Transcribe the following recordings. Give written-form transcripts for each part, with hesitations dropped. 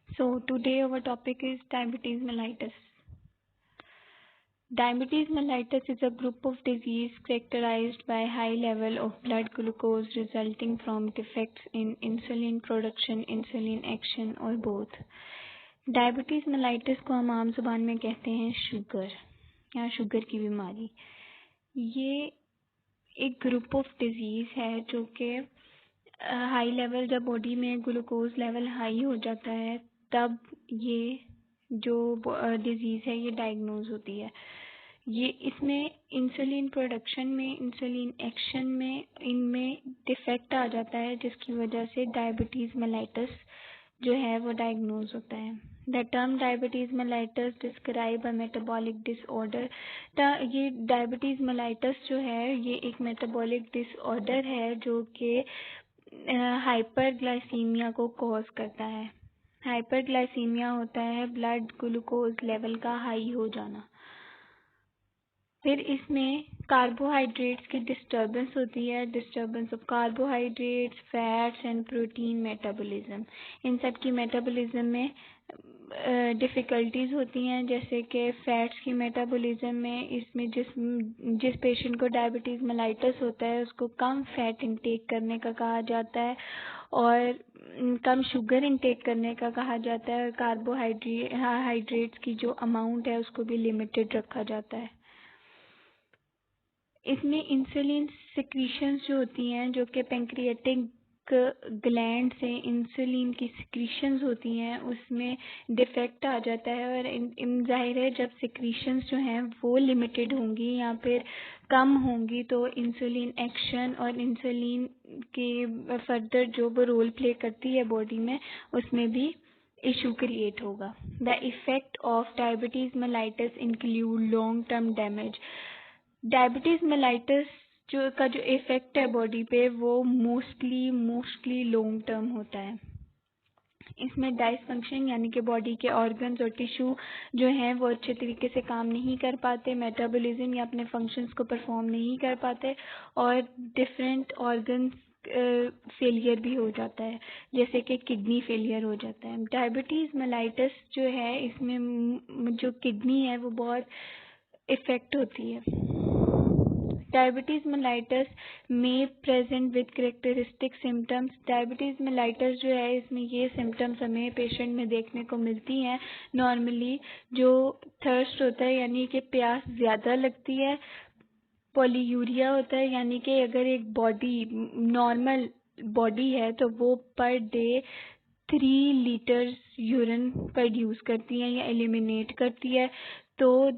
So today our topic is diabetes mellitus. Diabetes mellitus is a group of disease characterized by high level of blood glucose resulting from defects in insulin production, insulin action or both. Diabetes mellitus को हम आम जुबान में कहते हैं sugar या sugar की बीमारी। ये एक ग्रुप ऑफ डिजीज है जो कि हाई लेवल, जब बॉडी में ग्लूकोज लेवल हाई हो जाता है तब ये जो डिजीज है ये डायग्नोज होती है। ये इसमें इंसुलिन प्रोडक्शन में, इंसुलिन एक्शन में, इनमें डिफेक्ट आ जाता है जिसकी वजह से डायबिटीज मेलाइटस जो है वो डायग्नोज होता है। The term diabetes mellitus describe a metabolic disorder. ये डायबिटीज मेलाइटस जो है ये एक मेटाबॉलिक डिसऑर्डर है जो कि हाइपरग्लाइसीमिया को कॉज करता है। हाइपरग्लाइसीमिया होता है ब्लड ग्लूकोज लेवल का हाई हो जाना। फिर इसमें कार्बोहाइड्रेट्स की डिस्टर्बेंस होती है, disturbance of carbohydrates, fats and protein metabolism. इन सब की मेटाबॉलिज्म में डिफ़िकल्टीज होती हैं, जैसे कि फैट्स की मेटाबॉलिज्म में इसमें जिस पेशेंट को डायबिटीज़ मेलाइटस होता है उसको कम फैट इंटेक करने का कहा जाता है और कम शुगर इंटेक करने का कहा जाता है और कार्बोहाइड्रेट्स की जो अमाउंट है उसको भी लिमिटेड रखा जाता है। इसमें इंसुलिन सिक्रीशंस जो होती हैं, जो कि पैंक्रियाटिक ग्लैंड से इंसुलिन की सिक्रीशंस होती हैं, उसमें डिफेक्ट आ जाता है और जाहिर है जब सिक्रीशंस जो हैं वो लिमिटेड होंगी या फिर कम होंगी तो इंसुलिन एक्शन और इंसुलिन के फर्दर जो वो रोल प्ले करती है बॉडी में उसमें भी इशू क्रिएट होगा। The effect of diabetes mellitus include long term damage. Diabetes mellitus का जो इफेक्ट है बॉडी पे वो मोस्टली लॉन्ग टर्म होता है। इसमें डायसफंक्शन यानी कि बॉडी के ऑर्गन्स और टिश्यू जो हैं वो अच्छे तरीके से काम नहीं कर पाते, मेटाबॉलिज्म या अपने फंक्शंस को परफॉर्म नहीं कर पाते और डिफरेंट ऑर्गन्स फेलियर भी हो जाता है, जैसे कि किडनी फेलियर हो जाता है। डायबिटीज़ मेलाइटस जो है इसमें जो किडनी है वो बहुत इफेक्ट होती है। डायबिटीज़ मेलाइटस में present with characteristic symptoms. Diabetes mellitus जो है इसमें ये सिम्टम्स हमें पेशेंट में देखने को मिलती हैं। नॉर्मली जो थर्स्ट होता है यानी कि प्यास ज़्यादा लगती है, पॉलीयूरिया होता है यानी कि अगर एक बॉडी नॉर्मल बॉडी है तो वो per day 3 litres urine produce करती है या एलिमिनेट करती है, तो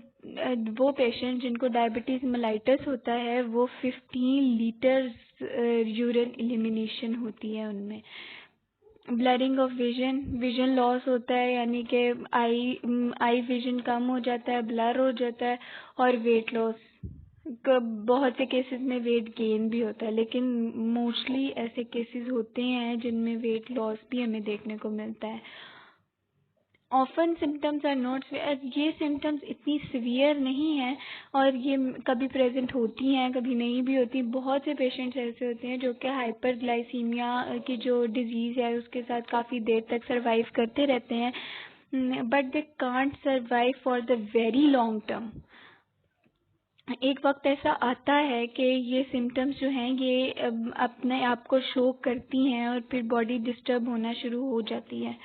वो पेशेंट जिनको डायबिटीज़ मेलाइटस होता है वो 15 लीटर्स यूरिन एलिमिनेशन होती है उनमें। ब्लरिंग ऑफ विजन लॉस होता है यानी कि आई विजन कम हो जाता है, ब्लर हो जाता है और वेट लॉस। बहुत से केसेस में वेट गेन भी होता है, लेकिन मोस्टली ऐसे केसेस होते हैं जिनमें वेट लॉस भी हमें देखने को मिलता है। ऑफन सिम्टम्स आर नॉट, ये सिम्टम्स इतनी सीवियर नहीं हैं और ये कभी प्रेजेंट होती हैं कभी नहीं भी होती। बहुत से पेशेंट्स ऐसे होते हैं जो कि हाइपरग्लाइसीमिया की जो डिजीज़ है उसके साथ काफ़ी देर तक सर्वाइव करते रहते हैं, but they can't survive for the very long term. एक वक्त ऐसा आता है कि ये सिम्टम्स जो हैं ये अपने आप को शो करती हैं और फिर बॉडी डिस्टर्ब होना शुरू हो जाती है।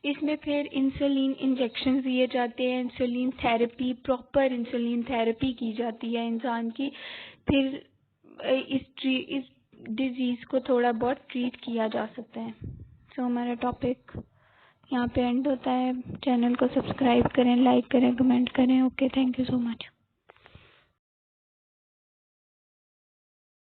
इसमें फिर इंसुलिन इंजेक्शन दिए जाते हैं, insulin therapy, proper insulin therapy की जाती है इंसान की। फिर इस डिजीज़ को थोड़ा बहुत ट्रीट किया जा सकता है। सो हमारा टॉपिक यहाँ पे एंड होता है। चैनल को सब्सक्राइब करें, लाइक करें, कमेंट करें। Okay, thank you so much.